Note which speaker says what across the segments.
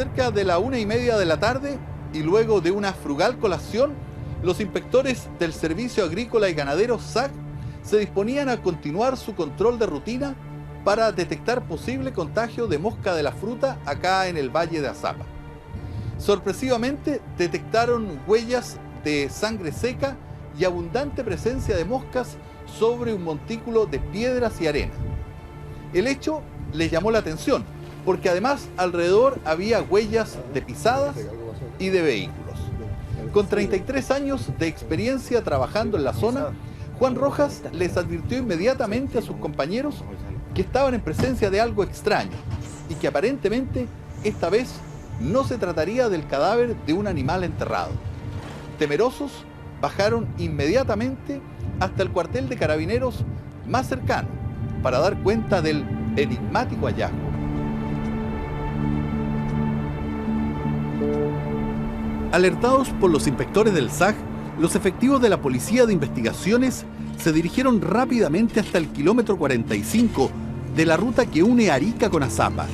Speaker 1: Cerca de la 1:30 de la tarde y luego de una frugal colación, los inspectores del Servicio Agrícola y Ganadero SAG se disponían a continuar su control de rutina para detectar posible contagio de mosca de la fruta acá en el Valle de Azapa. Sorpresivamente detectaron huellas de sangre seca y abundante presencia de moscas sobre un montículo de piedras y arena. El hecho les llamó la atención, porque además alrededor había huellas de pisadas y de vehículos. Con 33 años de experiencia trabajando en la zona, Juan Rojas les advirtió inmediatamente a sus compañeros que estaban en presencia de algo extraño y que aparentemente esta vez no se trataría del cadáver de un animal enterrado. Temerosos, bajaron inmediatamente hasta el cuartel de carabineros más cercano para dar cuenta del enigmático hallazgo. Alertados por los inspectores del SAG, los efectivos de la Policía de Investigaciones se dirigieron rápidamente hasta el kilómetro 45 de la ruta que une Arica con Azapa.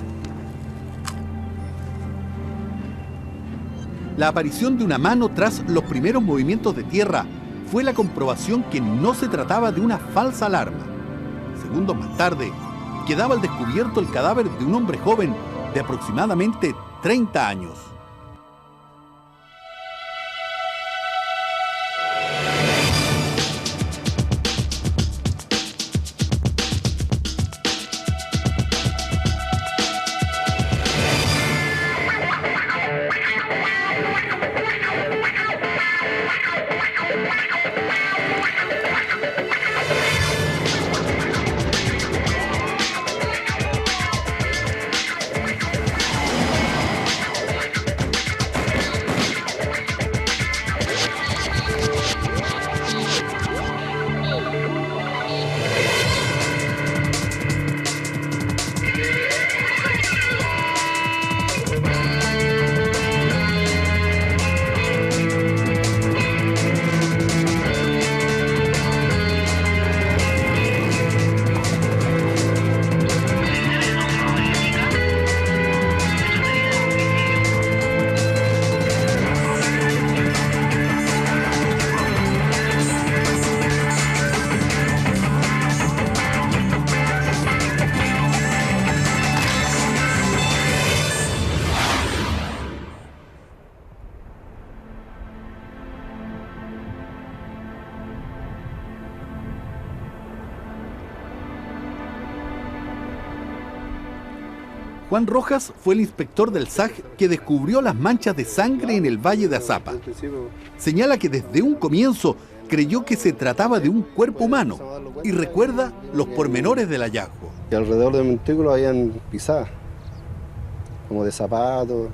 Speaker 1: La aparición de una mano tras los primeros movimientos de tierra fue la comprobación que no se trataba de una falsa alarma. Segundos más tarde, quedaba al descubierto el cadáver de un hombre joven de aproximadamente 30 años. Juan Rojas fue el inspector del SAG que descubrió las manchas de sangre en el Valle de Azapa. Señala que desde un comienzo creyó que se trataba de un cuerpo humano y recuerda los pormenores del hallazgo.
Speaker 2: Y alrededor del montículo habían pisadas, como de zapatos,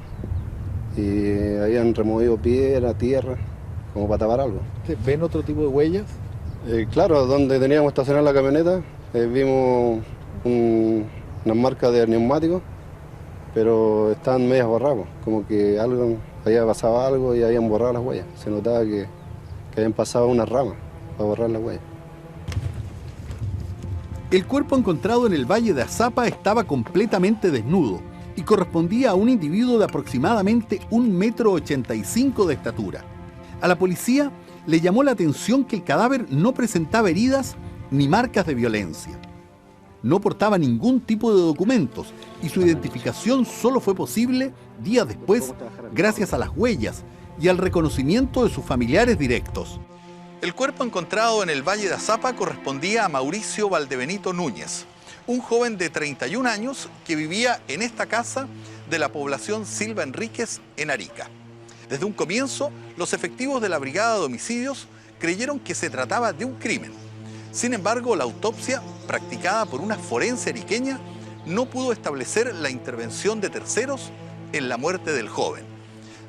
Speaker 2: y habían removido piedra, tierra, como para tapar algo.
Speaker 1: ¿Ven otro tipo de huellas?
Speaker 2: Claro, donde teníamos estacionar la camioneta, vimos unas marcas de neumáticos, pero estaban medias borradas, como que algo, había pasado algo y habían borrado las huellas. Se notaba que habían pasado unas ramas para borrar las huellas.
Speaker 1: El cuerpo encontrado en el Valle de Azapa estaba completamente desnudo y correspondía a un individuo de aproximadamente 1,85 m de estatura. A la policía le llamó la atención que el cadáver no presentaba heridas ni marcas de violencia. No portaba ningún tipo de documentos y su identificación solo fue posible días después gracias a las huellas y al reconocimiento de sus familiares directos. El cuerpo encontrado en el Valle de Azapa correspondía a Mauricio Valdebenito Núñez, un joven de 31 años que vivía en esta casa de la población Silva Enríquez en Arica. Desde un comienzo, los efectivos de la Brigada de Homicidios creyeron que se trataba de un crimen. Sin embargo, la autopsia, practicada por una forense ariqueña, no pudo establecer la intervención de terceros en la muerte del joven.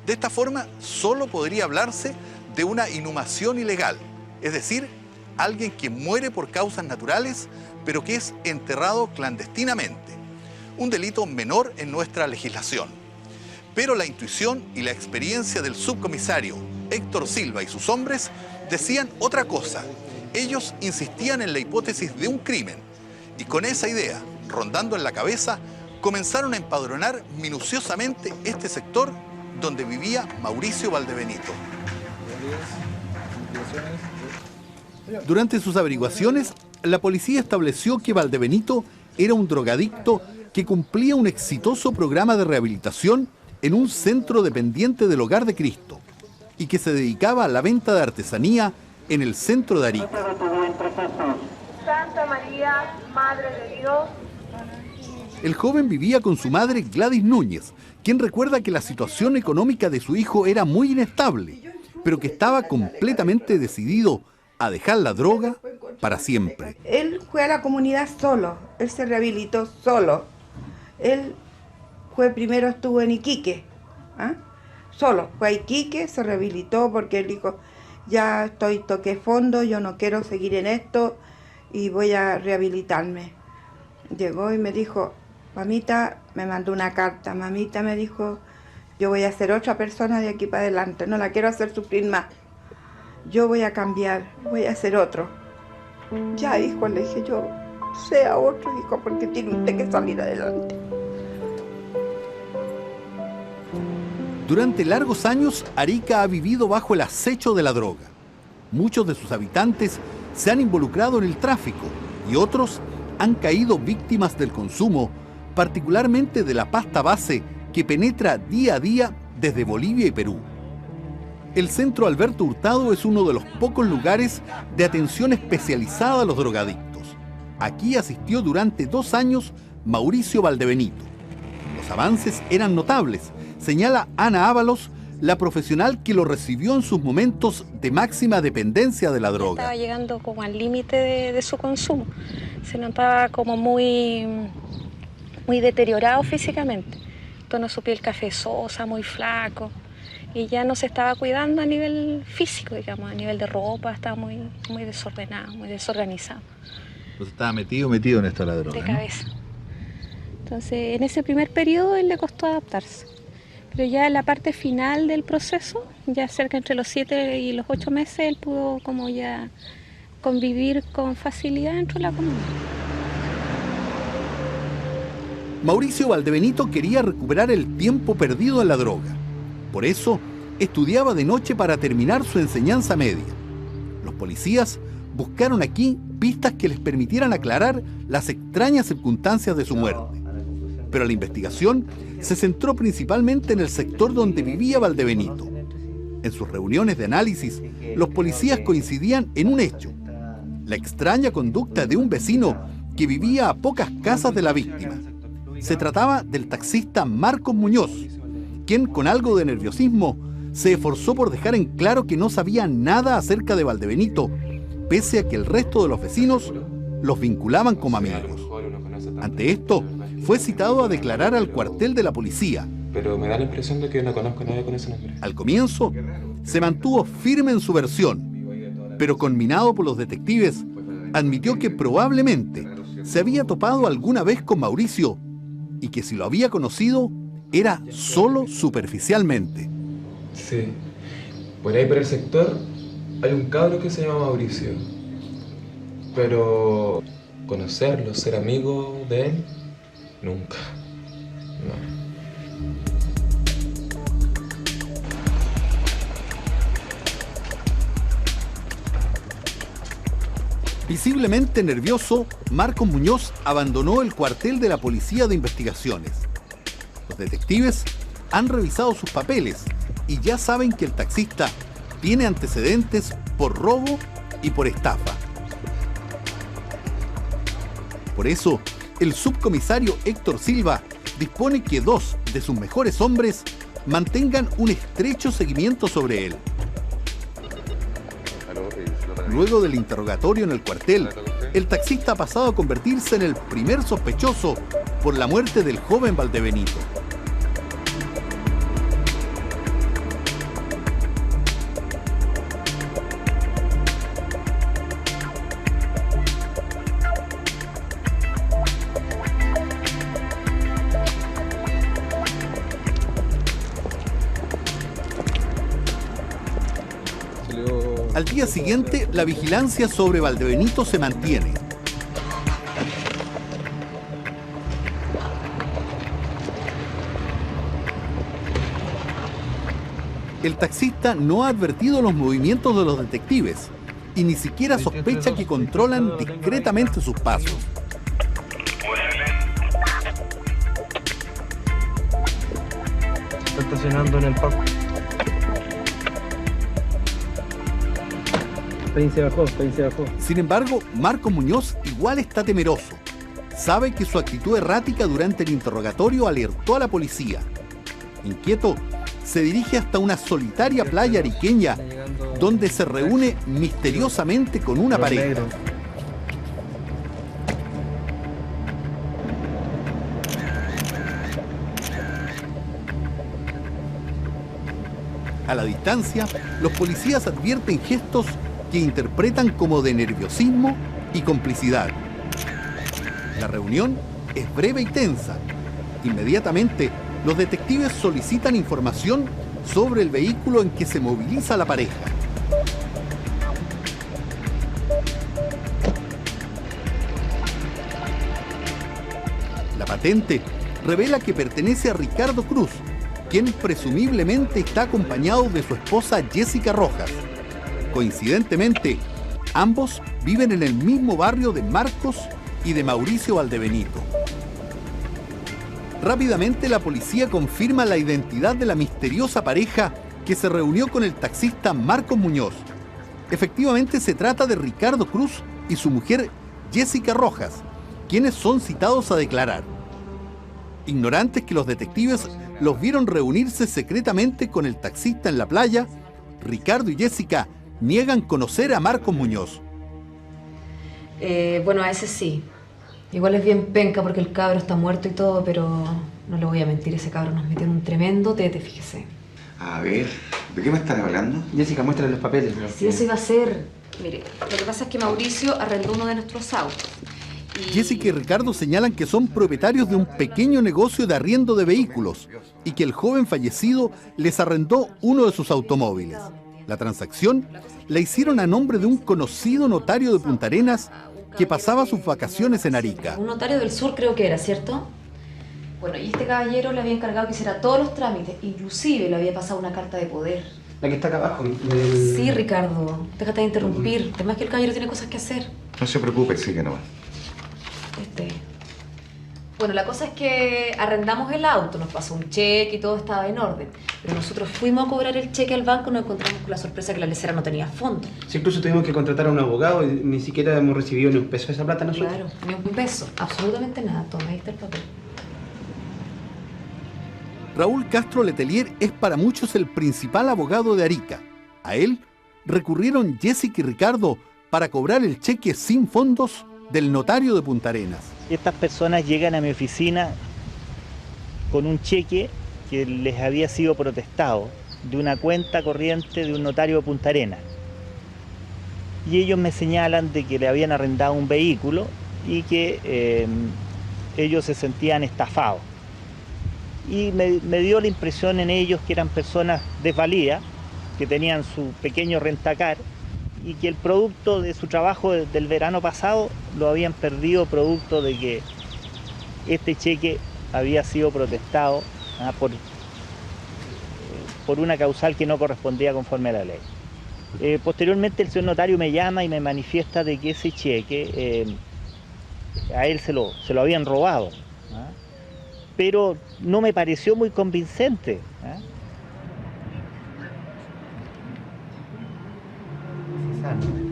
Speaker 1: De esta forma, solo podría hablarse de una inhumación ilegal, es decir, alguien que muere por causas naturales, pero que es enterrado clandestinamente, un delito menor en nuestra legislación. Pero la intuición y la experiencia del subcomisario Héctor Silva y sus hombres decían otra cosa. Ellos insistían en la hipótesis de un crimen y con esa idea rondando en la cabeza, comenzaron a empadronar minuciosamente este sector donde vivía Mauricio Valdebenito. Durante sus averiguaciones, la policía estableció que Valdebenito era un drogadicto que cumplía un exitoso programa de rehabilitación en un centro dependiente del Hogar de Cristo y que se dedicaba a la venta de artesanía en el centro de Arica.
Speaker 3: Santa María, Madre de Dios.
Speaker 1: El joven vivía con su madre Gladys Núñez, quien recuerda que la situación económica de su hijo era muy inestable, pero que estaba completamente decidido a dejar la droga para siempre.
Speaker 4: Él fue a la comunidad solo, él se rehabilitó solo. Él primero estuvo en Iquique, solo, fue a Iquique, se rehabilitó porque él dijo, ya toqué fondo, yo no quiero seguir en esto y voy a rehabilitarme. Llegó y me dijo, mamita, me mandó una carta, mamita me dijo, yo voy a ser otra persona de aquí para adelante, no la quiero hacer sufrir más. Yo voy a cambiar, voy a ser otro. Ya, hijo, le dije yo, sea otro, hijo, porque tiene usted que salir adelante.
Speaker 1: Durante largos años, Arica ha vivido bajo el acecho de la droga. Muchos de sus habitantes se han involucrado en el tráfico y otros han caído víctimas del consumo, particularmente de la pasta base que penetra día a día desde Bolivia y Perú. El Centro Alberto Hurtado es uno de los pocos lugares de atención especializada a los drogadictos. Aquí asistió durante 2 años Mauricio Valdebenito. Los avances eran notables, señala Ana Ábalos, la profesional que lo recibió en sus momentos de máxima dependencia de la droga.
Speaker 5: Estaba llegando como al límite de su consumo. Se notaba como muy deteriorado físicamente. Tono su piel cafezosa, muy flaco. Y ya no se estaba cuidando a nivel físico, digamos, a nivel de ropa, estaba muy desordenado, muy desorganizado.
Speaker 6: Pues estaba metido en esto de la droga,
Speaker 5: de cabeza. Entonces, en ese primer periodo él le costó adaptarse. Pero ya en la parte final del proceso, ya cerca entre los 7 y los 8 meses, él pudo como ya convivir con facilidad dentro de la comunidad.
Speaker 1: Mauricio Valdebenito quería recuperar el tiempo perdido en la droga. Por eso, estudiaba de noche para terminar su enseñanza media. Los policías buscaron aquí pistas que les permitieran aclarar las extrañas circunstancias de su muerte. Pero la investigación se centró principalmente en el sector donde vivía Valdebenito. En sus reuniones de análisis, los policías coincidían en un hecho: la extraña conducta de un vecino que vivía a pocas casas de la víctima. Se trataba del taxista Marcos Muñoz, quien con algo de nerviosismo se esforzó por dejar en claro que no sabía nada acerca de Valdebenito, pese a que el resto de los vecinos los vinculaban como amigos. Ante esto, fue citado a declarar al cuartel de la policía.
Speaker 7: Pero me da la impresión de que no conozco a nadie con ese nombre.
Speaker 1: Al comienzo, se mantuvo firme en su versión, pero conminado por los detectives, admitió que probablemente se había topado alguna vez con Mauricio y que si lo había conocido, era solo superficialmente.
Speaker 7: Sí. Por ahí por el sector hay un cabro que se llama Mauricio. Pero conocerlo, ser amigo de él, nunca. No.
Speaker 1: Visiblemente nervioso, Marcos Muñoz abandonó el cuartel de la Policía de Investigaciones. Los detectives han revisado sus papeles y ya saben que el taxista tiene antecedentes por robo y por estafa. Por eso, el subcomisario Héctor Silva dispone que 2 de sus mejores hombres mantengan un estrecho seguimiento sobre él. Luego del interrogatorio en el cuartel, el taxista ha pasado a convertirse en el primer sospechoso por la muerte del joven Valdebenito. Al día siguiente, la vigilancia sobre Valdebenito se mantiene. El taxista no ha advertido los movimientos de los detectives y ni siquiera sospecha que controlan discretamente sus pasos.
Speaker 8: Está estacionando en el parque. Ahí se bajó.
Speaker 1: Sin embargo, Marcos Muñoz igual está temeroso. Sabe que su actitud errática durante el interrogatorio alertó a la policía. Inquieto, se dirige hasta una solitaria playa ariqueña donde se reúne misteriosamente con una pareja. A la distancia, los policías advierten gestos que interpretan como de nerviosismo y complicidad. La reunión es breve y tensa. Inmediatamente, los detectives solicitan información sobre el vehículo en que se moviliza la pareja. La patente revela que pertenece a Ricardo Cruz, quien presumiblemente está acompañado de su esposa Jessica Rojas. Coincidentemente, ambos viven en el mismo barrio de Marcos y de Mauricio Valdebenito. Rápidamente la policía confirma la identidad de la misteriosa pareja que se reunió con el taxista Marcos Muñoz. Efectivamente se trata de Ricardo Cruz y su mujer Jessica Rojas, quienes son citados a declarar. Ignorantes que los detectives los vieron reunirse secretamente con el taxista en la playa, Ricardo y Jessica niegan conocer a Marcos Muñoz.
Speaker 9: Bueno, a ese sí. Igual es bien penca porque el cabro está muerto y todo, pero no le voy a mentir, ese cabro nos metió en un tremendo tete, fíjese.
Speaker 10: A ver, ¿de qué me están hablando?
Speaker 8: Jessica, muéstrale los papeles.
Speaker 9: Sí, eso iba a ser. Mire, lo que pasa es que Mauricio arrendó uno de nuestros autos.
Speaker 1: Jessica y Ricardo señalan que son propietarios de un pequeño negocio de arriendo de vehículos y que el joven fallecido les arrendó uno de sus automóviles. La transacción la hicieron a nombre de un conocido notario de Punta Arenas que pasaba sus vacaciones en Arica.
Speaker 9: Un notario del sur creo que era, ¿cierto? Bueno, y este caballero le había encargado que hiciera todos los trámites, inclusive le había pasado una carta de poder.
Speaker 8: La que está acá abajo.
Speaker 9: Sí, Ricardo, déjate de interrumpir. Además que el caballero tiene cosas que hacer.
Speaker 10: No se preocupe, sigue nomás.
Speaker 9: Bueno, la cosa es que arrendamos el auto, nos pasó un cheque y todo estaba en orden. Pero nosotros fuimos a cobrar el cheque al banco y nos encontramos con la sorpresa que la lecera no tenía fondo.
Speaker 8: Sí, incluso tuvimos que contratar a un abogado y ni siquiera hemos recibido ni un peso de esa plata nosotros.
Speaker 9: Claro, ni un peso, absolutamente nada. Toma, ahí está el papel.
Speaker 1: Raúl Castro Letelier es para muchos el principal abogado de Arica. A él recurrieron Jessica y Ricardo para cobrar el cheque sin fondos del notario de Punta Arenas.
Speaker 11: Estas personas llegan a mi oficina con un cheque que les había sido protestado de una cuenta corriente de un notario de Punta Arenas. Y ellos me señalan de que le habían arrendado un vehículo y que ellos se sentían estafados. Y me dio la impresión en ellos que eran personas desvalidas, que tenían su pequeño rentacar y que el producto de su trabajo del verano pasado lo habían perdido producto de que este cheque había sido protestado por una causal que no correspondía conforme a la ley. Posteriormente el señor notario me llama y me manifiesta de que ese cheque a él se lo habían robado, pero no me pareció muy convincente.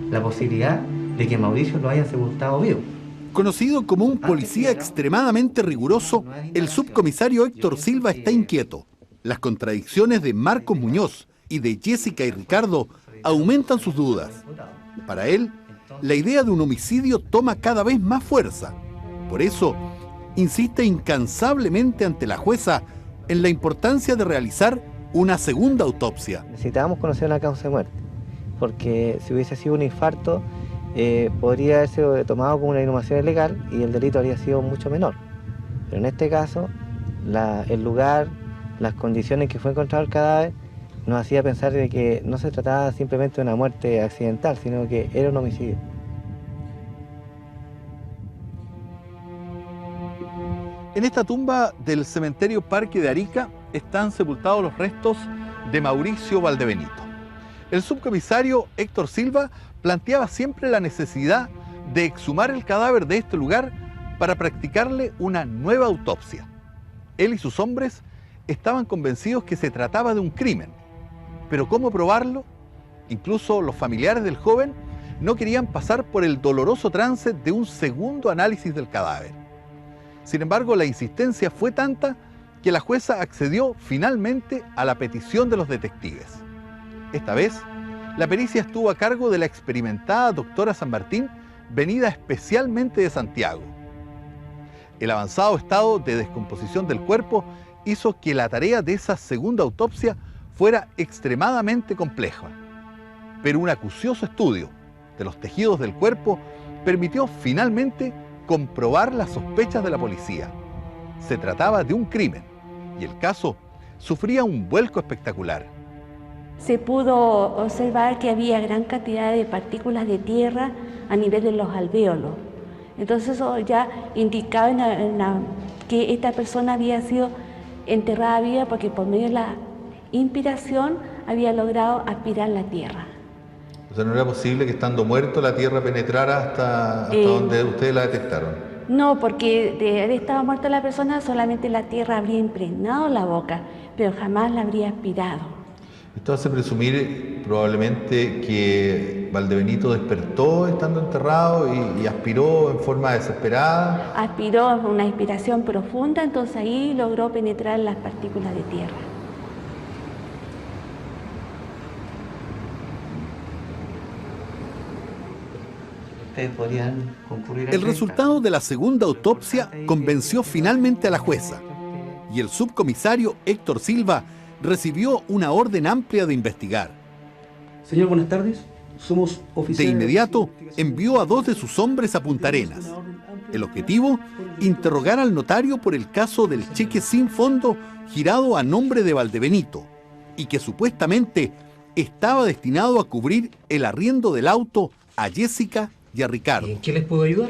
Speaker 8: La posibilidad de que Mauricio lo haya sepultado vivo.
Speaker 1: Conocido como un policía extremadamente riguroso, el subcomisario Héctor Silva está inquieto. Las contradicciones de Marcos Muñoz y de Jessica y Ricardo aumentan sus dudas. Para él, la idea de un homicidio toma cada vez más fuerza. Por eso, insiste incansablemente ante la jueza en la importancia de realizar una segunda autopsia.
Speaker 12: Necesitábamos conocer la causa de muerte, porque si hubiese sido un infarto, podría haberse tomado como una inhumación ilegal y el delito habría sido mucho menor. Pero en este caso, el lugar, las condiciones en que fue encontrado el cadáver, nos hacía pensar de que no se trataba simplemente de una muerte accidental, sino que era un homicidio.
Speaker 1: En esta tumba del cementerio Parque de Arica están sepultados los restos de Mauricio Valdebenito. El subcomisario Héctor Silva planteaba siempre la necesidad de exhumar el cadáver de este lugar para practicarle una nueva autopsia. Él y sus hombres estaban convencidos que se trataba de un crimen, pero ¿cómo probarlo? Incluso los familiares del joven no querían pasar por el doloroso trance de un segundo análisis del cadáver. Sin embargo, la insistencia fue tanta que la jueza accedió finalmente a la petición de los detectives. Esta vez, la pericia estuvo a cargo de la experimentada doctora San Martín, venida especialmente de Santiago. El avanzado estado de descomposición del cuerpo hizo que la tarea de esa segunda autopsia fuera extremadamente compleja. Pero un acucioso estudio de los tejidos del cuerpo permitió finalmente comprobar las sospechas de la policía. Se trataba de un crimen y el caso sufría un vuelco espectacular.
Speaker 13: Se pudo observar que había gran cantidad de partículas de tierra a nivel de los alvéolos. Entonces eso ya indicaba que esta persona había sido enterrada viva porque por medio de la inspiración había logrado aspirar la tierra.
Speaker 6: O sea, ¿no era posible que estando muerto la tierra penetrara hasta donde ustedes la detectaron?
Speaker 13: No, porque de haber estado muerta la persona solamente la tierra habría impregnado la boca, pero jamás la habría aspirado.
Speaker 6: Esto hace presumir probablemente que Valdebenito despertó estando enterrado y aspiró en forma desesperada.
Speaker 13: Aspiró una inspiración profunda, entonces ahí logró penetrar las partículas de tierra.
Speaker 1: El resultado de la segunda autopsia convenció finalmente a la jueza y el subcomisario Héctor Silva recibió una orden amplia de investigar.
Speaker 14: Señor, buenas tardes. Somos oficiales.
Speaker 1: De inmediato envió a 2 de sus hombres a Punta Arenas. El objetivo, interrogar al notario por el caso del cheque sin fondo girado a nombre de Valdebenito y que supuestamente estaba destinado a cubrir el arriendo del auto a Jessica y a Ricardo.
Speaker 14: ¿En qué les puedo ayudar?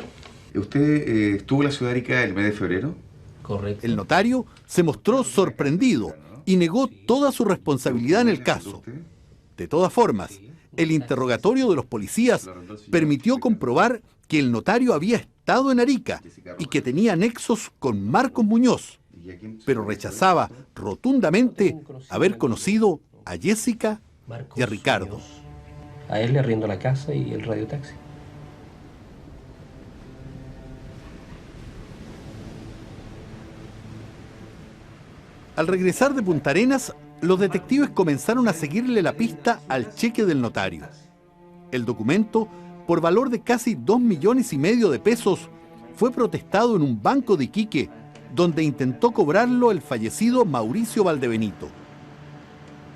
Speaker 10: ¿Usted estuvo en la ciudad de Arica el mes de febrero?
Speaker 14: Correcto.
Speaker 1: El notario se mostró sorprendido y negó toda su responsabilidad en el caso. De todas formas, el interrogatorio de los policías permitió comprobar que el notario había estado en Arica y que tenía nexos con Marcos Muñoz, pero rechazaba rotundamente haber conocido a Jessica y a Ricardo.
Speaker 14: A él le arriendo la casa y el radiotaxi.
Speaker 1: Al regresar de Punta Arenas, los detectives comenzaron a seguirle la pista al cheque del notario. El documento, por valor de casi 2,5 millones de pesos, fue protestado en un banco de Iquique, donde intentó cobrarlo el fallecido Mauricio Valdebenito.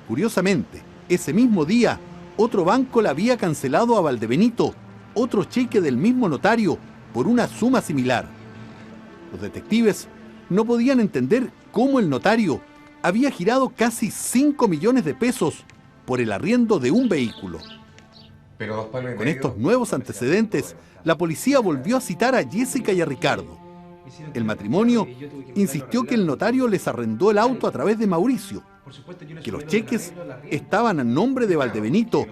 Speaker 1: Curiosamente, ese mismo día, otro banco le había cancelado a Valdebenito otro cheque del mismo notario por una suma similar. Los detectives no podían entender cómo el notario había girado casi 5 millones de pesos por el arriendo de un vehículo. Con estos nuevos antecedentes, la policía volvió a citar a Jessica y a Ricardo. El matrimonio insistió que el notario les arrendó el auto a través de Mauricio, que los cheques estaban a nombre de Valdebenito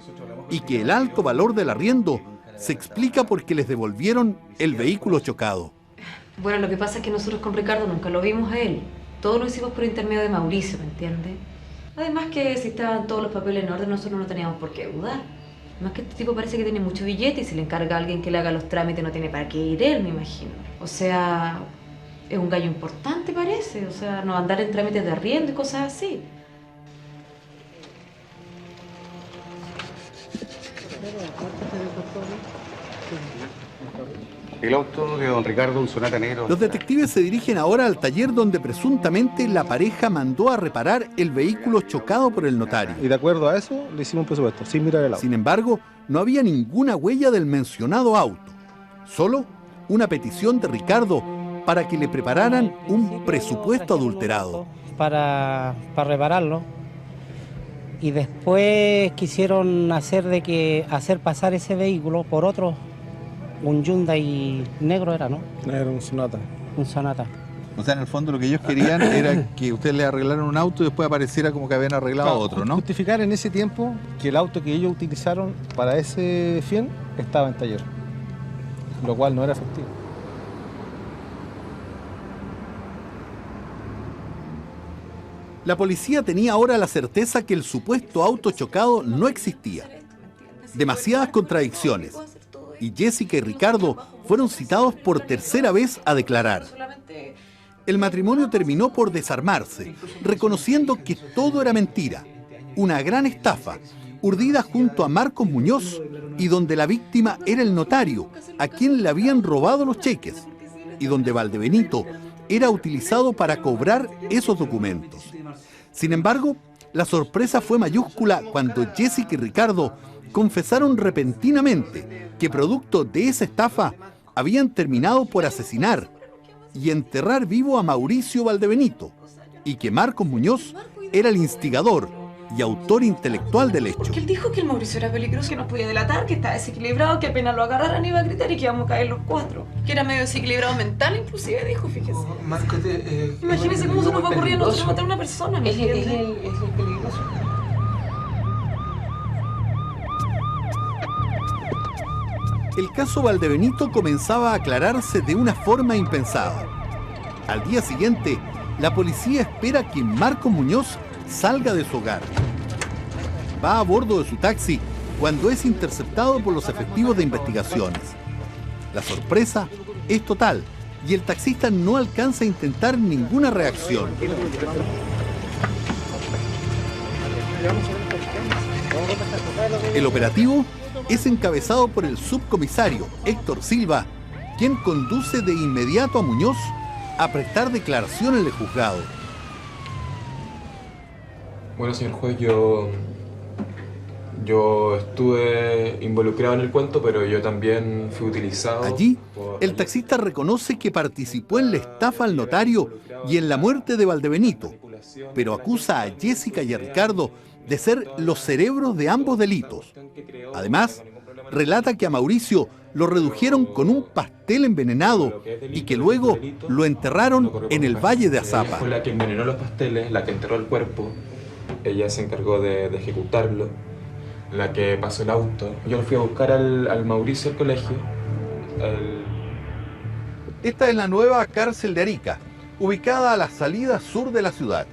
Speaker 1: y que el alto valor del arriendo se explica porque les devolvieron el vehículo chocado.
Speaker 9: Bueno, lo que pasa es que nosotros con Ricardo nunca lo vimos a él. Todo lo hicimos por intermedio de Mauricio, ¿me entiendes? Además que si estaban todos los papeles en orden, nosotros no teníamos por qué dudar. Además que este tipo parece que tiene mucho billete y si le encarga a alguien que le haga los trámites no tiene para qué ir él, me imagino. O sea, es un gallo importante parece. O sea, no andar en trámites de arriendo y cosas así.
Speaker 10: El auto de don Ricardo, un Sonata negro.
Speaker 1: Los detectives se dirigen ahora al taller donde presuntamente la pareja mandó a reparar el vehículo chocado por el notario.
Speaker 15: Y de acuerdo a eso, le hicimos un presupuesto, sin mirar el auto.
Speaker 1: Sin embargo, no había ninguna huella del mencionado auto. Solo una petición de Ricardo para que le prepararan un presupuesto adulterado.
Speaker 16: Para repararlo. Y después quisieron hacer pasar ese vehículo por otro. Un Hyundai negro era, ¿no?
Speaker 15: Era un Sonata.
Speaker 16: Un Sonata.
Speaker 6: O sea, en el fondo lo que ellos querían era que ustedes le arreglaran un auto y después apareciera como que habían arreglado otro, ¿no?
Speaker 15: Justificar en ese tiempo que el auto que ellos utilizaron para ese fin estaba en taller, lo cual no era efectivo.
Speaker 1: La policía tenía ahora la certeza que el supuesto auto chocado no existía. Demasiadas contradicciones. Y Jessica y Ricardo fueron citados por tercera vez a declarar. El matrimonio terminó por desarmarse, reconociendo que todo era mentira, una gran estafa, urdida junto a Marcos Muñoz y donde la víctima era el notario, a quien le habían robado los cheques, y donde Valdebenito era utilizado para cobrar esos documentos. Sin embargo, la sorpresa fue mayúscula cuando Jessica y Ricardo confesaron repentinamente que producto de esa estafa habían terminado por asesinar y enterrar vivo a Mauricio Valdebenito, y que Marcos Muñoz era el instigador y autor intelectual del hecho.
Speaker 17: Porque él dijo que el Mauricio era peligroso, que nos podía delatar, que estaba desequilibrado, que apenas lo agarraran iba a gritar y que íbamos a caer los cuatro. Que era medio desequilibrado mental, inclusive, dijo, fíjese.
Speaker 7: Marcos,
Speaker 17: imagínese cómo se nos va a ocurrir a nosotros matar a una persona, ¿me entiende?
Speaker 7: Es el peligroso.
Speaker 1: El caso Valdebenito comenzaba a aclararse de una forma impensada. Al día siguiente, la policía espera que Marcos Muñoz salga de su hogar. Va a bordo de su taxi cuando es interceptado por los efectivos de investigaciones. La sorpresa es total y el taxista no alcanza a intentar ninguna reacción. El operativo es encabezado por el subcomisario Héctor Silva, quien conduce de inmediato a Muñoz a prestar declaración en el juzgado.
Speaker 7: Bueno, señor juez, yo estuve involucrado en el cuento, pero yo también fui utilizado.
Speaker 1: Allí, el taxista reconoce que participó en la estafa al notario y en la muerte de Valdebenito, pero acusa a Jessica y a Ricardo de ser los cerebros de ambos delitos. Además, relata que a Mauricio lo redujeron con un pastel envenenado y que luego lo enterraron en el Valle de Azapa.
Speaker 7: Fue la que envenenó los pasteles, la que enterró el cuerpo. Ella se encargó de ejecutarlo, la que pasó el auto. Yo lo fui a buscar al Mauricio al colegio.
Speaker 1: Esta es la nueva cárcel de Arica, ubicada a la salida sur de la ciudad.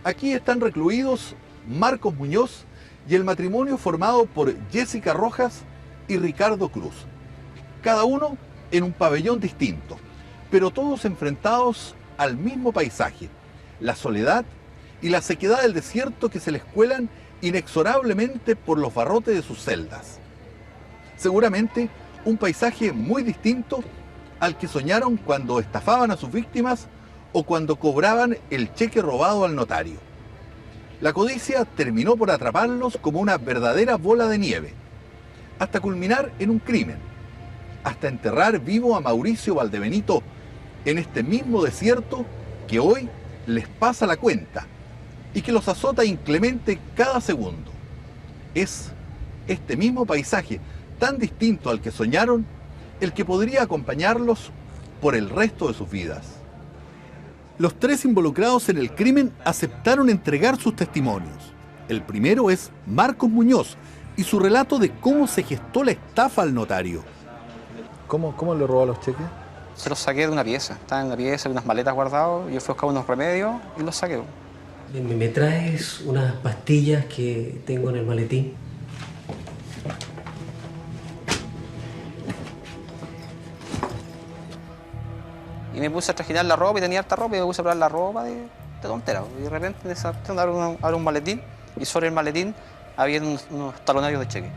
Speaker 1: Aquí están recluidos Marcos Muñoz y el matrimonio formado por Jessica Rojas y Ricardo Cruz. Cada uno en un pabellón distinto, pero todos enfrentados al mismo paisaje, la soledad y la sequedad del desierto que se les cuelan inexorablemente por los barrotes de sus celdas. Seguramente un paisaje muy distinto al que soñaron cuando estafaban a sus víctimas o cuando cobraban el cheque robado al notario. La codicia terminó por atraparlos como una verdadera bola de nieve, hasta culminar en un crimen, hasta enterrar vivo a Mauricio Valdebenito en este mismo desierto que hoy les pasa la cuenta y que los azota inclemente cada segundo. Es este mismo paisaje, tan distinto al que soñaron, el que podría acompañarlos por el resto de sus vidas. Los tres involucrados en el crimen aceptaron entregar sus testimonios. El primero es Marcos Muñoz y su relato de cómo se gestó la estafa al notario.
Speaker 15: ¿Cómo le robó los cheques?
Speaker 18: Se los saqué de una pieza. Estaba en una pieza, en unas maletas guardados. Yo fui a buscar unos remedios y los saqué.
Speaker 14: ¿Me traes unas pastillas que tengo en el maletín?
Speaker 18: Y me puse a trajinar la ropa y tenía harta ropa y me puse a probar la ropa de tontera. Y de repente abro un maletín y sobre el maletín había unos talonarios de cheque.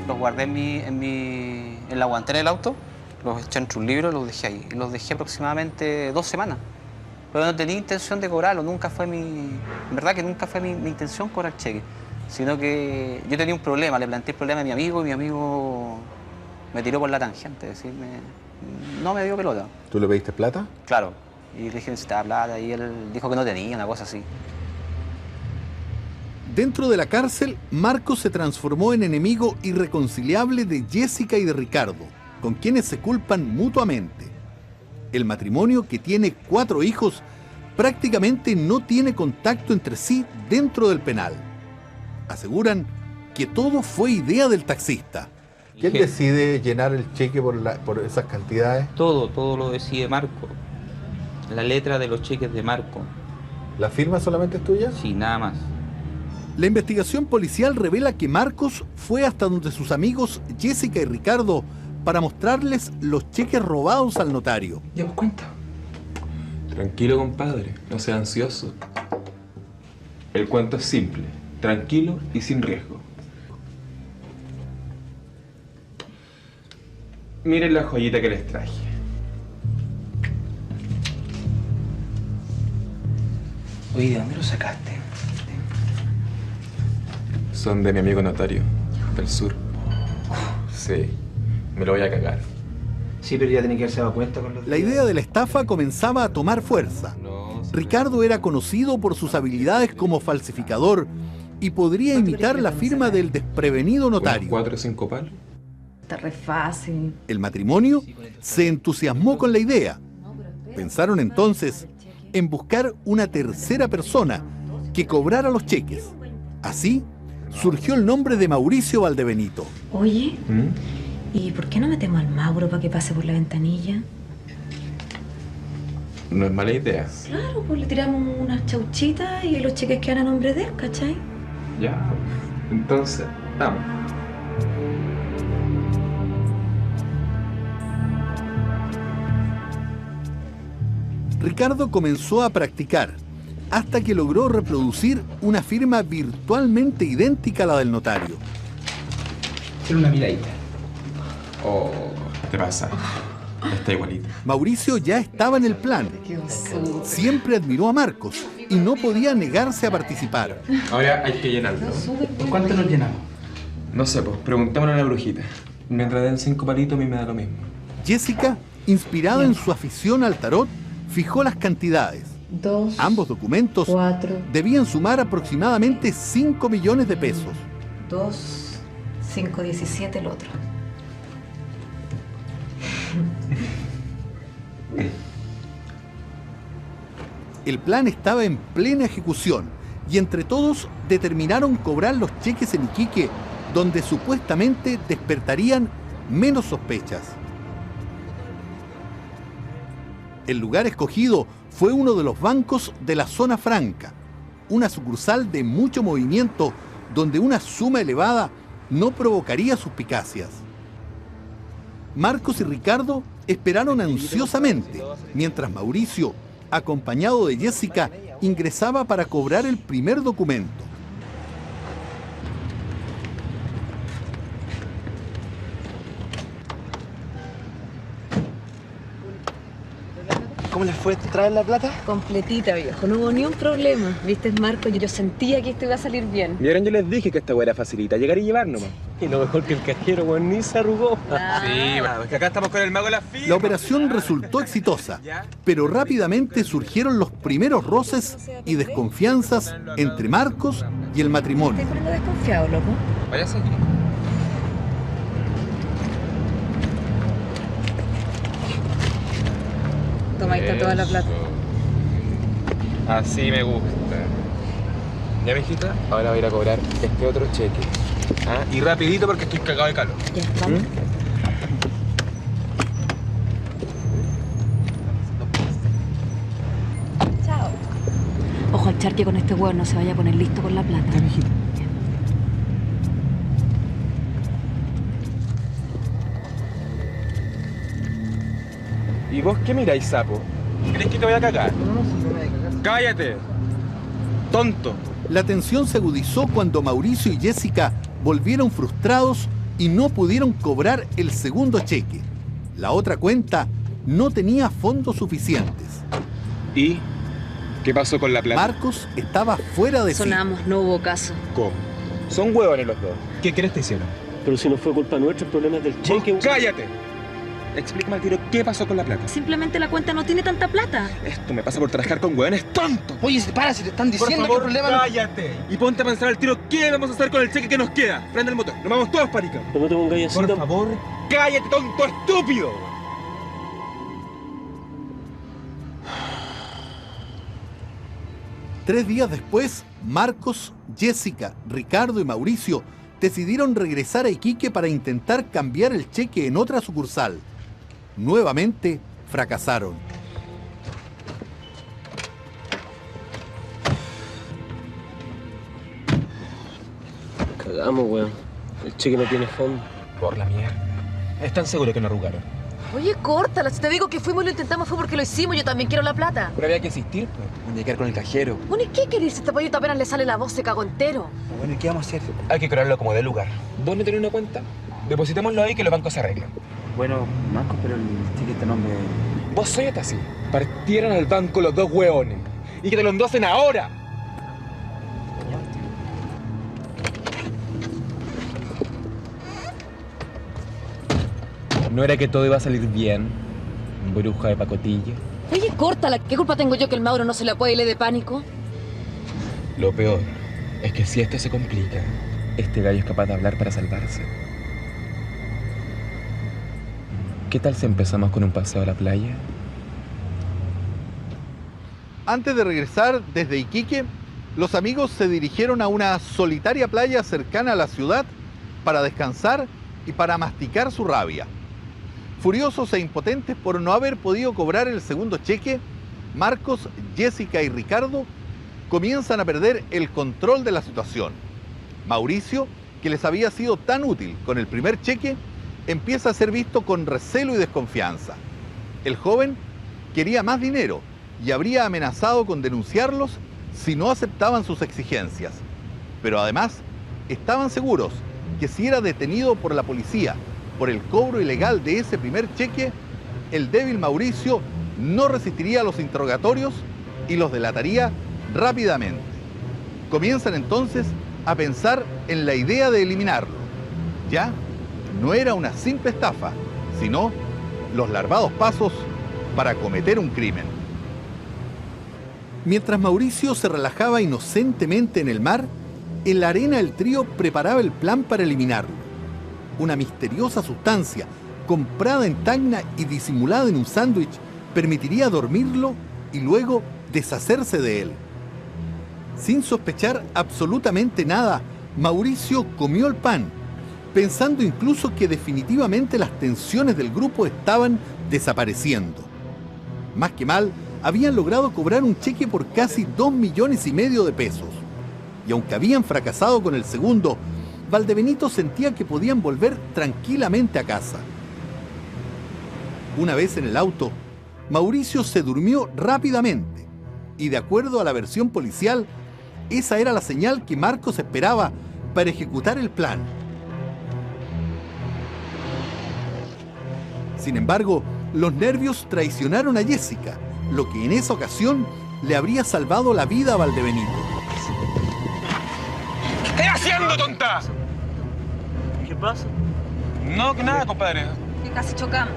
Speaker 18: Los guardé en la guantera del auto, los eché entre un libro y los dejé ahí. Y los dejé aproximadamente 2 semanas. Pero no tenía intención de cobrarlo, en verdad que nunca fue mi intención cobrar cheque. Sino que yo tenía un problema, le planteé el problema a mi amigo y mi amigo me tiró por la tangente, es decir, no me dio pelota.
Speaker 6: ¿Tú le pediste plata?
Speaker 18: Claro, Y le dije, necesitaba plata, y él dijo que no tenía, una cosa así.
Speaker 1: Dentro de la cárcel, Marcos se transformó en enemigo irreconciliable de Jessica y de Ricardo, con quienes se culpan mutuamente. El matrimonio, que tiene 4 hijos, prácticamente no tiene contacto entre sí dentro del penal. Aseguran que todo fue idea del taxista.
Speaker 6: ¿Quién decide llenar el cheque por esas cantidades?
Speaker 19: Todo lo decide Marco. La letra de los cheques de Marco.
Speaker 6: ¿La firma solamente es tuya?
Speaker 19: Sí, nada más.
Speaker 1: La investigación policial revela que Marcos fue hasta donde sus amigos Jessica y Ricardo para mostrarles los cheques robados al notario.
Speaker 7: ¿Llevas cuenta? Tranquilo, compadre, no sea ansioso. El cuento es simple, tranquilo y sin riesgo. Miren la joyita que les traje.
Speaker 19: Oye, ¿de dónde lo sacaste?
Speaker 7: Son de mi amigo notario, del sur. Sí, me lo voy a cagar.
Speaker 19: Sí, pero ya tenía que haberse dado cuenta con los...
Speaker 1: La idea de la estafa comenzaba a tomar fuerza. Ricardo era conocido por sus habilidades como falsificador y podría imitar la firma del desprevenido notario.
Speaker 7: 4 o 5 palos.
Speaker 9: Está re fácil.
Speaker 1: El matrimonio se entusiasmó con la idea. Pensaron entonces en buscar una tercera persona que cobrara los cheques. Así surgió el nombre de Mauricio Valdebenito.
Speaker 9: Oye, ¿y por qué no metemos al Mauro para que pase por la ventanilla?
Speaker 7: No es mala idea.
Speaker 9: Claro, pues le tiramos unas chauchitas y los cheques quedan a nombre de él, ¿cachai?
Speaker 7: Ya, entonces, vamos.
Speaker 1: Ricardo comenzó a practicar hasta que logró reproducir una firma virtualmente idéntica a la del notario.
Speaker 19: Era una miradita.
Speaker 7: Oh, te pasa. Está igualita.
Speaker 1: Mauricio ya estaba en el plan. Siempre admiró a Marcos y no podía negarse a participar.
Speaker 7: Ahora hay que llenarlo.
Speaker 19: ¿Por cuánto nos llenamos?
Speaker 7: No sé, pues preguntémosle a la brujita. Mientras den 5 palitos, a mí me da lo mismo.
Speaker 1: Jessica, inspirada en su afición al tarot, fijó las cantidades.
Speaker 9: 2.
Speaker 1: Ambos documentos
Speaker 9: 4.
Speaker 1: debían sumar aproximadamente 5 millones de pesos.
Speaker 9: 2, 5, 17 el otro.
Speaker 1: El plan estaba en plena ejecución y entre todos determinaron cobrar los cheques en Iquique, donde supuestamente despertarían menos sospechas. El lugar escogido fue uno de los bancos de la Zona Franca, una sucursal de mucho movimiento donde una suma elevada no provocaría suspicacias. Marcos y Ricardo esperaron ansiosamente, mientras Mauricio, acompañado de Jessica, ingresaba para cobrar el primer documento.
Speaker 20: ¿Cómo les fue traer la plata?
Speaker 9: Completita, viejo. No hubo ni un problema. ¿Viste, Marco? Yo sentía que esto iba a salir bien.
Speaker 20: Vieron, yo les dije que esta weá era facilita. Llegar y llevar nomás. Y lo mejor que el cajero, weón, ni se arrugó.
Speaker 7: Sí, bueno, es que acá estamos con el mago de la firma.
Speaker 1: La operación resultó exitosa, pero rápidamente surgieron los primeros roces y desconfianzas entre Marcos y el matrimonio.
Speaker 9: Estoy poniendo desconfiado, loco.
Speaker 7: Vaya a seguir.
Speaker 9: Toma, ahí está toda la plata.
Speaker 7: Así me gusta. Ya, mijita, ahora voy a ir a cobrar este otro cheque. ¿Ah? Y rapidito porque estoy cagado de calor.
Speaker 9: Ya, vamos. Chao. Ojo al charque con este huevo, no se vaya a poner listo con la plata.
Speaker 19: Ya, mijita.
Speaker 7: ¿Y vos qué miráis, sapo? ¿Crees que te voy a cagar?
Speaker 20: No, si no me voy a cagar.
Speaker 7: ¡Cállate! ¡Tonto!
Speaker 1: La tensión se agudizó cuando Mauricio y Jessica volvieron frustrados y no pudieron cobrar el segundo cheque. La otra cuenta no tenía fondos suficientes.
Speaker 7: ¿Y qué pasó con la plata?
Speaker 1: Marcos estaba fuera de sí.
Speaker 9: Sonamos, no hubo caso.
Speaker 7: ¿Cómo? Son huevones los dos. ¿Qué crees que hicieron?
Speaker 20: Pero si no fue culpa nuestra, el problema es del cheque.
Speaker 7: ¡Cállate!
Speaker 20: explícame al tiro qué pasó con la plata.
Speaker 17: Simplemente la cuenta no tiene tanta plata.
Speaker 20: Esto me pasa por trabajar con hueones tontos.
Speaker 21: Oye, para, si te están diciendo
Speaker 20: por favor,
Speaker 21: que el problema...
Speaker 20: cállate. Y ponte a pensar al tiro qué vamos a hacer con el cheque que nos queda. Prende el motor, nos vamos todos para Arica.
Speaker 21: No me tengo un gallecito.
Speaker 20: Por favor, cállate, tonto estúpido.
Speaker 1: 3 días después, Marcos, Jessica, Ricardo y Mauricio decidieron regresar a Iquique para intentar cambiar el cheque en otra sucursal. Nuevamente fracasaron.
Speaker 20: Cagamos, weón. El cheque no tiene fondo. Por la mierda. ¿Están seguros que no arrugaron?
Speaker 17: Oye, córtala. Si te digo que fuimos y lo intentamos fue porque lo hicimos. Yo también quiero la plata.
Speaker 20: Pero había que insistir, pues. Hay que quedar con el cajero.
Speaker 17: Bueno, ¿y qué querés? Este pollito apenas le sale la voz, se cagó entero.
Speaker 20: Bueno, ¿y qué vamos a hacer? Hay que cobrarlo como de lugar. ¿Vos no tenés una cuenta? Depositémoslo ahí que los bancos se arreglan.
Speaker 8: Bueno, Marcos, pero el ticket este nombre...
Speaker 20: Vos soy así. Partieron al banco los dos hueones. Y que te lo endosen ahora. ¿No era que todo iba a salir bien? Bruja de pacotilla.
Speaker 17: Oye, córtala. ¿Qué culpa tengo yo que el Mauro no se la puede y le dé pánico?
Speaker 20: Lo peor es que si esto se complica, este gallo es capaz de hablar para salvarse. ¿Qué tal si empezamos con un paseo a la playa?
Speaker 1: Antes de regresar desde Iquique, los amigos se dirigieron a una solitaria playa cercana a la ciudad para descansar y para masticar su rabia. Furiosos e impotentes por no haber podido cobrar el segundo cheque, Marcos, Jessica y Ricardo comienzan a perder el control de la situación. Mauricio, que les había sido tan útil con el primer cheque, empieza a ser visto con recelo y desconfianza. El joven quería más dinero y habría amenazado con denunciarlos si no aceptaban sus exigencias. Pero además, estaban seguros que si era detenido por la policía por el cobro ilegal de ese primer cheque, el débil Mauricio no resistiría los interrogatorios y los delataría rápidamente. Comienzan entonces a pensar en la idea de eliminarlo. Ya no era una simple estafa, sino los larvados pasos para cometer un crimen. Mientras Mauricio se relajaba inocentemente en el mar, en la arena el trío preparaba el plan para eliminarlo. Una misteriosa sustancia, comprada en Tacna y disimulada en un sándwich, permitiría dormirlo y luego deshacerse de él. Sin sospechar absolutamente nada, Mauricio comió el pan, pensando incluso que definitivamente las tensiones del grupo estaban desapareciendo. Más que mal, habían logrado cobrar un cheque por casi 2,5 millones de pesos. Y aunque habían fracasado con el segundo, Valdebenito sentía que podían volver tranquilamente a casa. Una vez en el auto, Mauricio se durmió rápidamente y, de acuerdo a la versión policial, esa era la señal que Marcos esperaba para ejecutar el plan. Sin embargo, los nervios traicionaron a Jessica, lo que en esa ocasión le habría salvado la vida a Valdebenito.
Speaker 20: ¿Qué estás haciendo, tonta?
Speaker 21: ¿Qué pasa?
Speaker 20: No, que nada, compadre.
Speaker 17: Que casi chocamos.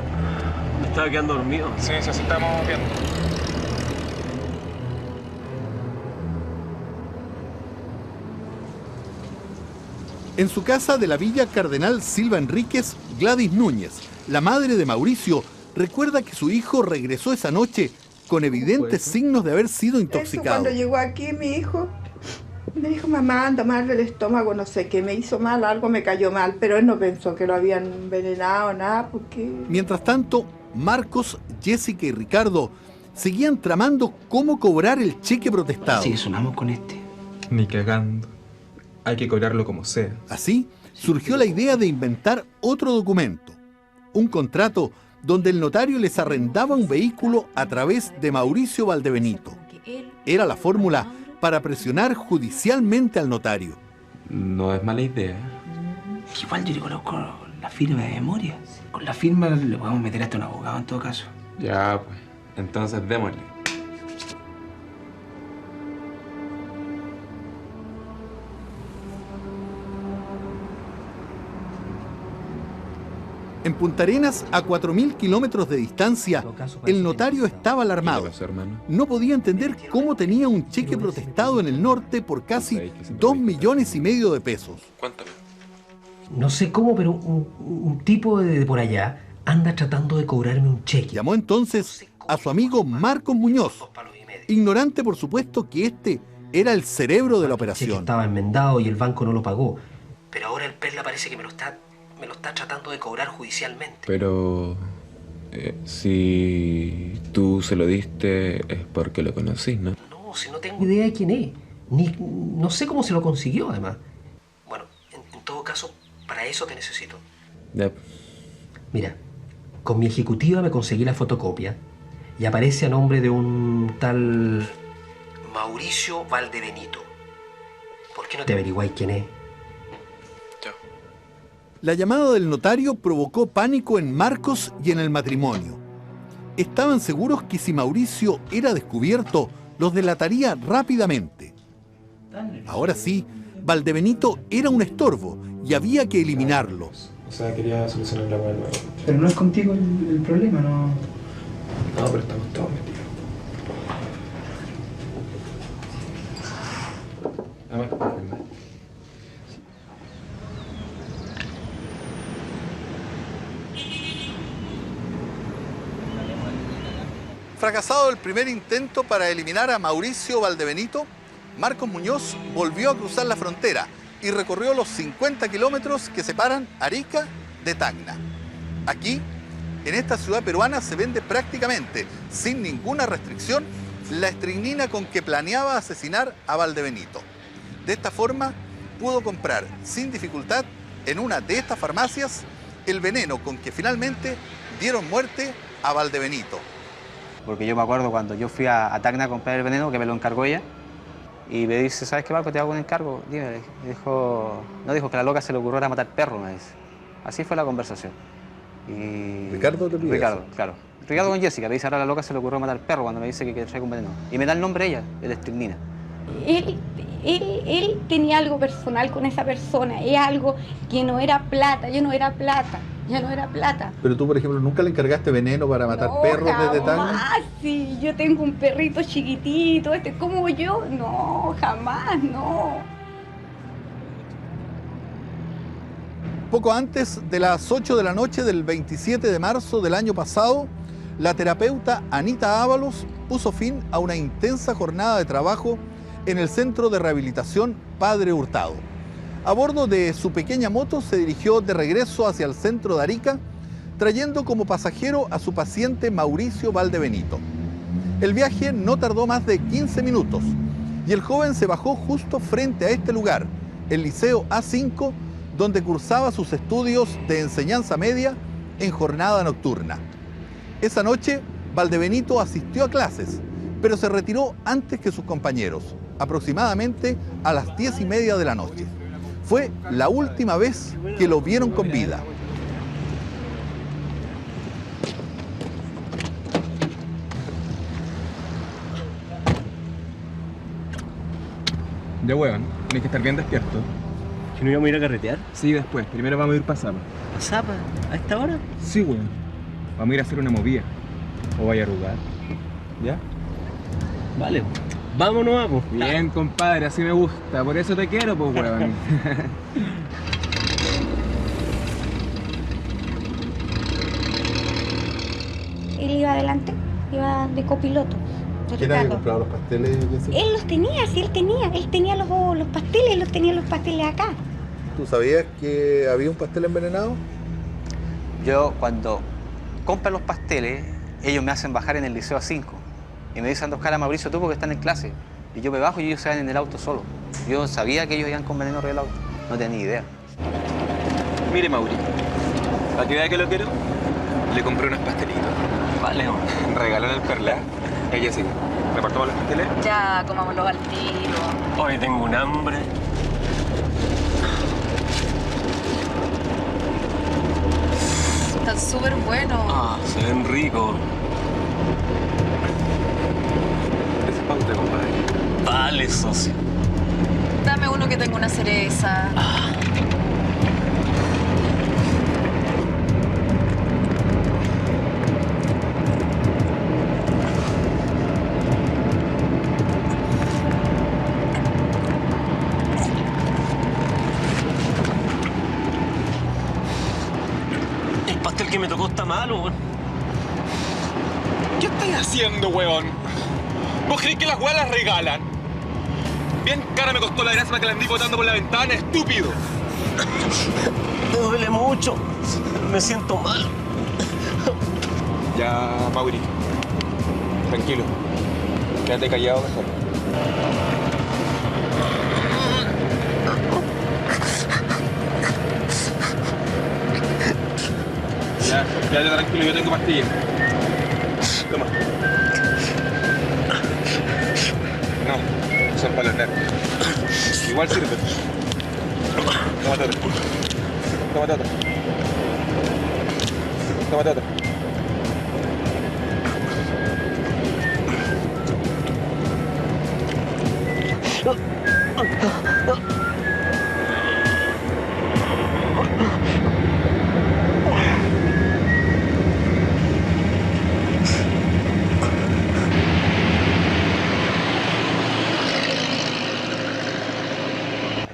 Speaker 21: Me estaba quedando dormido.
Speaker 20: Sí, sí, así estamos viendo.
Speaker 1: En su casa de la Villa Cardenal Silva Enríquez, Gladys Núñez, la madre de Mauricio, recuerda que su hijo regresó esa noche con evidentes signos de haber sido intoxicado.
Speaker 4: Cuando llegó aquí mi hijo, me dijo, mamá, anda mal del estómago, no sé qué, me hizo mal, algo me cayó mal, pero él no pensó que lo habían envenenado, nada, porque...
Speaker 1: Mientras tanto, Marcos, Jessica y Ricardo seguían tramando cómo cobrar el cheque protestado.
Speaker 21: Sí, sonamos con este.
Speaker 7: Ni cagando. Hay que cobrarlo como sea.
Speaker 1: Así, surgió la idea de inventar otro documento, un contrato donde el notario les arrendaba un vehículo a través de Mauricio Valdebenito. Era la fórmula para presionar judicialmente al notario.
Speaker 7: No es mala idea.
Speaker 21: Igual yo le conozco la firma de memoria. Con la firma le podemos meter hasta un abogado en todo caso.
Speaker 7: Ya, pues. Entonces démosle.
Speaker 1: En Punta Arenas, a 4.000 kilómetros de distancia, el notario estaba alarmado. No podía entender cómo tenía un cheque protestado en el norte por casi 2,5 millones de pesos.
Speaker 20: Cuéntame.
Speaker 21: No sé cómo, pero un tipo de por allá anda tratando de cobrarme un cheque.
Speaker 1: Llamó entonces a su amigo Marcos Muñoz, ignorante por supuesto que este era el cerebro de la operación.
Speaker 21: Estaba enmendado y el banco no lo pagó. Pero ahora el Perla parece que me lo está tratando de cobrar judicialmente.
Speaker 20: Pero si tú se lo diste es porque lo conocís, ¿no?
Speaker 21: No, si no tengo idea de quién es. No sé cómo se lo consiguió, además. Bueno, en todo caso, para eso te necesito.
Speaker 20: Yep.
Speaker 21: Mira, con mi ejecutiva me conseguí la fotocopia y aparece a nombre de un tal Mauricio Valdebenito. ¿Por qué no te averiguáis quién es?
Speaker 1: La llamada del notario provocó pánico en Marcos y en el matrimonio. Estaban seguros que si Mauricio era descubierto, los delataría rápidamente. Ahora sí, Valdebenito era un estorbo y había que eliminarlo.
Speaker 7: O sea, quería solucionar la hueá.
Speaker 21: Pero no es contigo el problema, ¿no?
Speaker 7: No, pero estamos todos metidos.
Speaker 1: Fracasado el primer intento para eliminar a Mauricio Valdebenito, Marcos Muñoz volvió a cruzar la frontera y recorrió los 50 kilómetros que separan Arica de Tacna. Aquí, en esta ciudad peruana, se vende prácticamente, sin ninguna restricción, la estricnina con que planeaba asesinar a Valdebenito. De esta forma, pudo comprar sin dificultad en una de estas farmacias el veneno con que finalmente dieron muerte a Valdebenito.
Speaker 18: Porque yo me acuerdo cuando yo fui a Tacna a comprar el veneno, que me lo encargó ella, y me dice, ¿sabes qué, Marco? Te hago un encargo. Dime, dijo que a la loca se le ocurrió era matar perros, me dice. Así fue la conversación. Y...
Speaker 6: ¿Ricardo te pide
Speaker 18: Ricardo,
Speaker 6: eso?
Speaker 18: claro. Ricardo con Jessica, me dice, ahora a la loca se le ocurrió matar perro cuando me dice que traiga un veneno. Y me da el nombre ella, el estricnina.
Speaker 2: Él tenía algo personal con esa persona, es algo que no era plata, ya no era plata.
Speaker 6: Pero tú, por ejemplo, ¿nunca le encargaste veneno para matar perros desde Tacna?
Speaker 2: Ah, sí, yo tengo un perrito chiquitito, como yo, no, jamás, no.
Speaker 1: Poco antes de las 8 de la noche del 27 de marzo del año pasado, la terapeuta Anita Ábalos puso fin a una intensa jornada de trabajo en el Centro de Rehabilitación Padre Hurtado. A bordo de su pequeña moto se dirigió de regreso hacia el centro de Arica, trayendo como pasajero a su paciente Mauricio Valdebenito. El viaje no tardó más de 15 minutos y el joven se bajó justo frente a este lugar, el Liceo A5, donde cursaba sus estudios de enseñanza media en jornada nocturna. Esa noche, Valdebenito asistió a clases, pero se retiró antes que sus compañeros, aproximadamente a las 10:30 de la noche. Fue la última vez que lo vieron con vida.
Speaker 20: Ya, weón, tienes que estar bien despierto.
Speaker 22: ¿Que no íbamos a ir a carretear?
Speaker 20: Sí, después. Primero vamos a ir para Zapa.
Speaker 22: ¿A Zapa? ¿A esta hora?
Speaker 20: Sí, weón. Vamos a ir a hacer una movida. O vaya a arrugar. ¿Ya?
Speaker 22: Vale, vámonos, vamos.
Speaker 20: Bien, compadre, así me gusta. Por eso te quiero, pues, weón.
Speaker 2: Él iba adelante, iba de copiloto.
Speaker 6: ¿Quién había comprado los pasteles?
Speaker 2: Él los tenía, sí, él tenía los pasteles acá.
Speaker 6: ¿Tú sabías que había un pastel envenenado?
Speaker 18: Yo, cuando compran los pasteles, ellos me hacen bajar en el Liceo A5. Y me dicen, anda a buscar a Mauricio tú porque están en clase. Y yo me bajo y ellos se van en el auto solo. Yo sabía que ellos iban con veneno arriba del auto. No tenía ni idea.
Speaker 20: Mire, Mauricio, para que vea que lo quiero, le compré unos pastelitos.
Speaker 22: Vale, hombre.
Speaker 20: Regaló en el Perla. Ella sí. ¿Repartamos los pasteles?
Speaker 17: Ya, comámoslos al tiro.
Speaker 22: Hoy tengo un hambre.
Speaker 17: Están súper buenos.
Speaker 22: Ah, se ven ricos.
Speaker 20: Ese es para usted, compadre.
Speaker 22: Vale, socio.
Speaker 17: Dame uno que tenga una cereza.
Speaker 22: me tocó está malo, weón.
Speaker 20: ¿Qué estáis haciendo, weón? ¿Vos creés que las weas las regalan? Bien cara me costó la gracia para que la andí botando por la ventana, estúpido.
Speaker 22: Me duele mucho. Me siento mal.
Speaker 20: Ya, Mauri. Tranquilo. Quédate callado mejor. Ya, quédate tranquilo, yo tengo pastillas. Toma. No, son para los nervios. Igual sirve. Tómate otra. Tómate otra. Tómate otra.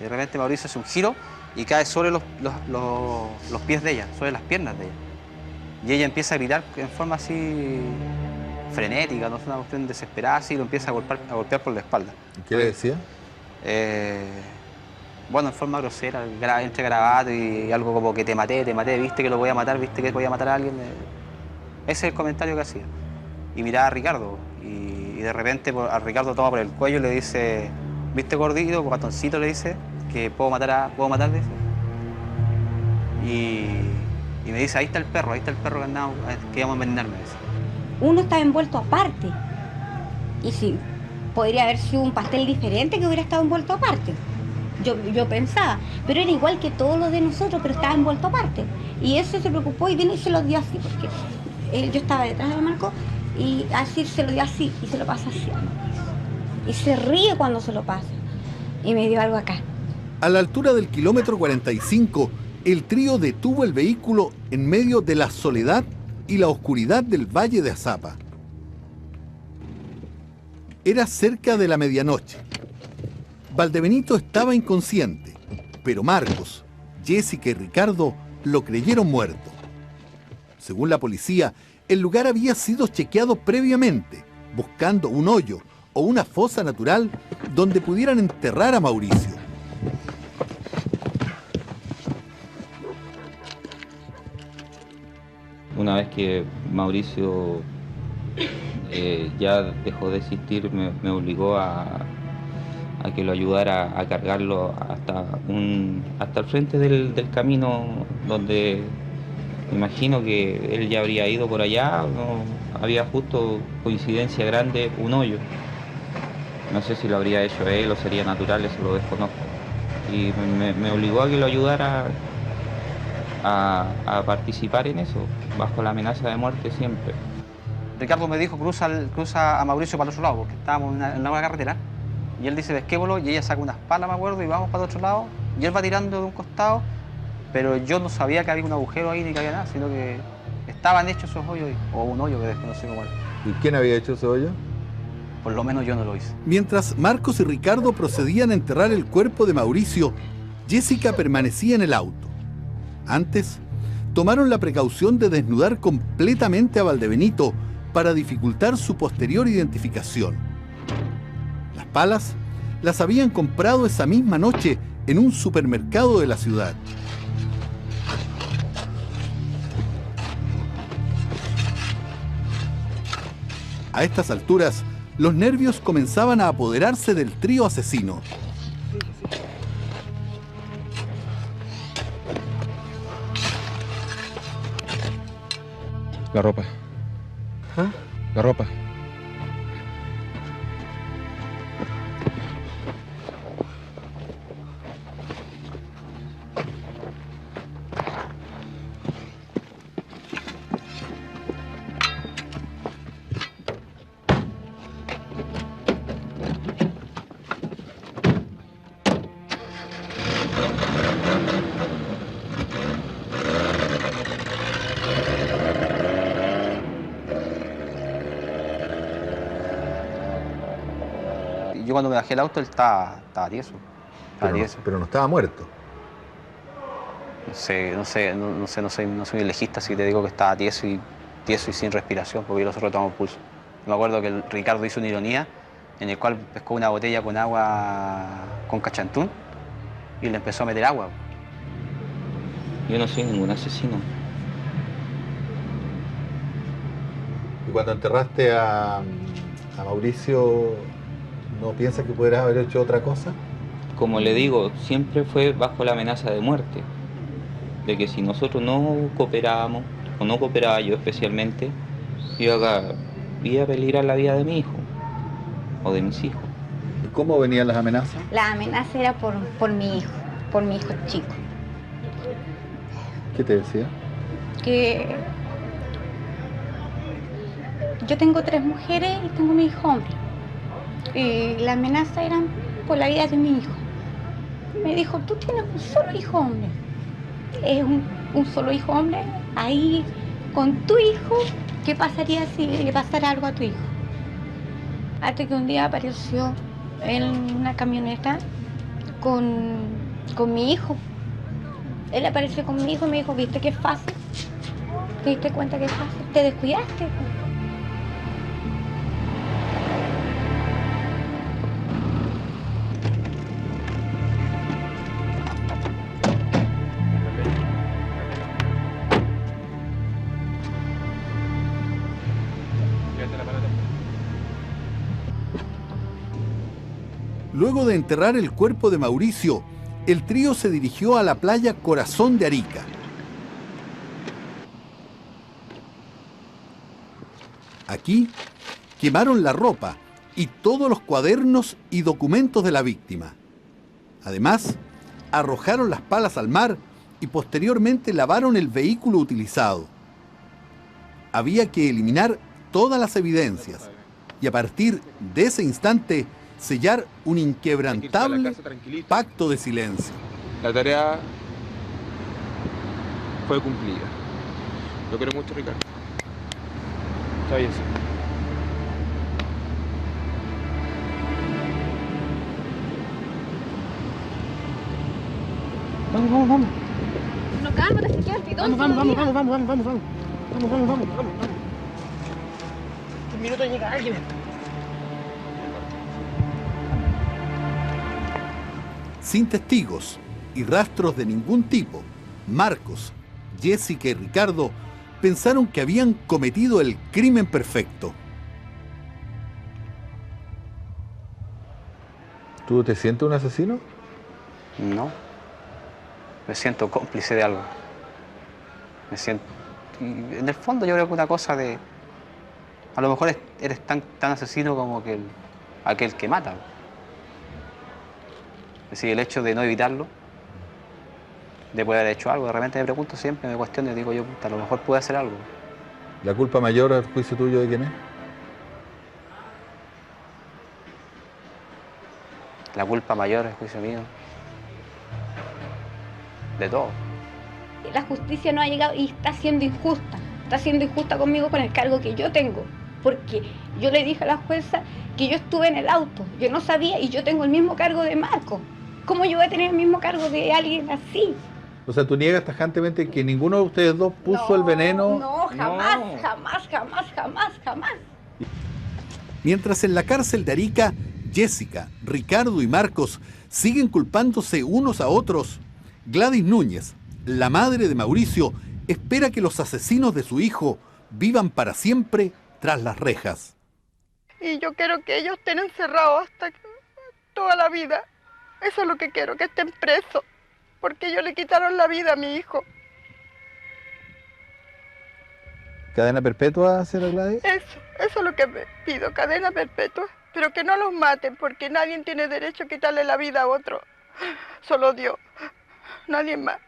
Speaker 18: De repente Mauricio hace un giro y cae sobre los pies de ella, sobre las piernas de ella. Y ella empieza a gritar en forma así frenética, no es una cuestión desesperada, así, y lo empieza a golpear por la espalda.
Speaker 6: ¿Qué le decía?
Speaker 18: Bueno, en forma grosera, entre garabato y algo como que te maté, viste que lo voy a matar, viste que voy a matar a alguien. Ese es el comentario que hacía. Y miraba a Ricardo, y de repente a Ricardo toma por el cuello y le dice, ¿viste gordito, guatoncito? Le dice, que puedo matar, dice. Y me dice, ahí está el perro que íbamos a envenenarme.
Speaker 2: Uno estaba envuelto aparte. Y sí, podría haber sido un pastel diferente que hubiera estado envuelto aparte. Yo pensaba, pero era igual que todos los de nosotros, pero estaba envuelto aparte. Y ese se preocupó y vino y se lo dio así, porque yo estaba detrás de Marco y así se lo dio así y se lo pasa así. Y se ríe cuando se lo pasa. Y me dio algo acá.
Speaker 1: A la altura del kilómetro 45, el trío detuvo el vehículo en medio de la soledad y la oscuridad del Valle de Azapa. Era cerca de la medianoche. Valdebenito estaba inconsciente, pero Marcos, Jessica y Ricardo lo creyeron muerto. Según la policía, el lugar había sido chequeado previamente, buscando un hoyo o una fosa natural donde pudieran enterrar a Mauricio.
Speaker 19: Una vez que Mauricio ya dejó de existir, me obligó a que lo ayudara a cargarlo hasta el frente del camino, donde me imagino que él ya habría ido por allá. No, había justo, coincidencia grande, un hoyo. No sé si lo habría hecho él o sería natural, eso lo desconozco. Y me obligó a que lo ayudara a participar en eso, bajo la amenaza de muerte siempre.
Speaker 18: Ricardo me dijo, cruza a Mauricio para el otro lado, porque estábamos en la carretera. Y él dice, pesquémoslo, y ella saca unas palas, me acuerdo, y vamos para el otro lado. Y él va tirando de un costado, pero yo no sabía que había un agujero ahí ni que había nada, sino que estaban hechos esos hoyos, o un hoyo que desconocí cómo era.
Speaker 6: ¿Y quién había hecho ese hoyo?
Speaker 18: Por lo menos yo no lo hice.
Speaker 1: Mientras Marcos y Ricardo procedían a enterrar el cuerpo de Mauricio, Jessica permanecía en el auto. Antes, tomaron la precaución de desnudar completamente a Valdebenito para dificultar su posterior identificación. Las palas las habían comprado esa misma noche en un supermercado de la ciudad. A estas alturas, los nervios comenzaban a apoderarse del trío asesino.
Speaker 20: La ropa.
Speaker 21: ¿Ah?
Speaker 20: La ropa.
Speaker 18: Yo cuando me bajé el auto, él estaba tieso.
Speaker 6: Pero no estaba muerto.
Speaker 18: No soy legista si te digo que estaba tieso y sin respiración, porque yo nosotros tomamos pulso. Me acuerdo que el Ricardo hizo una ironía en el cual pescó una botella con agua con cachantún y le empezó a meter agua.
Speaker 19: Yo no soy ningún asesino.
Speaker 6: Y cuando enterraste a Mauricio, ¿no piensas que pudieras haber hecho otra cosa?
Speaker 19: Como le digo, siempre fue bajo la amenaza de muerte. De que si nosotros no cooperábamos, o no cooperaba yo especialmente, iba a peligrar la vida de mi hijo, o de mis hijos.
Speaker 6: ¿Y cómo venían las amenazas?
Speaker 2: La amenaza era por mi hijo chico.
Speaker 6: ¿Qué te decía?
Speaker 2: Que yo tengo 3 mujeres y tengo mi hijo hombre. Y la amenaza era por la vida de mi hijo. Me dijo, tú tienes un solo hijo hombre. Es un solo hijo hombre. Ahí con tu hijo, ¿qué pasaría si le pasara algo a tu hijo? Hasta que un día apareció en una camioneta con mi hijo. Él apareció con mi hijo y me dijo, ¿viste que es fácil? ¿Te diste cuenta que es fácil? ¿Te descuidaste?
Speaker 1: Luego de enterrar el cuerpo de Mauricio, el trío se dirigió a la playa Corazón de Arica. Aquí quemaron la ropa y todos los cuadernos y documentos de la víctima. Además, arrojaron las palas al mar y posteriormente lavaron el vehículo utilizado. Había que eliminar todas las evidencias y a partir de ese instante sellar un inquebrantable pacto de silencio.
Speaker 7: La tarea fue cumplida. Lo quiero mucho, Ricardo. Está bien, sí.
Speaker 21: Vamos.
Speaker 17: No, cálmate, se queda el bidón.
Speaker 21: Vamos. Un minuto llega alguien.
Speaker 1: Sin testigos y rastros de ningún tipo, Marcos, Jessica y Ricardo pensaron que habían cometido el crimen perfecto.
Speaker 6: ¿Tú te sientes un asesino?
Speaker 18: No. Me siento cómplice de algo. En el fondo yo creo que una cosa de... A lo mejor eres tan asesino como que aquel que mata. Es decir, el hecho de no evitarlo, de poder haber hecho algo, de repente me pregunto siempre, me cuestiono y digo yo, puta, a lo mejor pude hacer algo.
Speaker 6: ¿La culpa mayor al juicio tuyo de quién es?
Speaker 18: La culpa mayor al juicio mío, de todo.
Speaker 2: La justicia no ha llegado y está siendo injusta conmigo con el cargo que yo tengo, porque yo le dije a la jueza que yo estuve en el auto, yo no sabía y yo tengo el mismo cargo de Marco. ¿Cómo yo voy a tener el mismo cargo de alguien así?
Speaker 6: O sea, tú niegas tajantemente que ninguno de ustedes dos puso el veneno.
Speaker 2: No, jamás.
Speaker 1: Mientras en la cárcel de Arica, Jessica, Ricardo y Marcos siguen culpándose unos a otros, Gladys Núñez, la madre de Mauricio, espera que los asesinos de su hijo vivan para siempre tras las rejas.
Speaker 4: Y yo quiero que ellos estén encerrados hasta toda la vida. Eso es lo que quiero, que estén presos, porque ellos le quitaron la vida a mi hijo.
Speaker 6: ¿Cadena perpetua, señora Gladys?
Speaker 4: Eso es lo que me pido, cadena perpetua. Pero que no los maten, porque nadie tiene derecho a quitarle la vida a otro. Solo Dios, nadie más.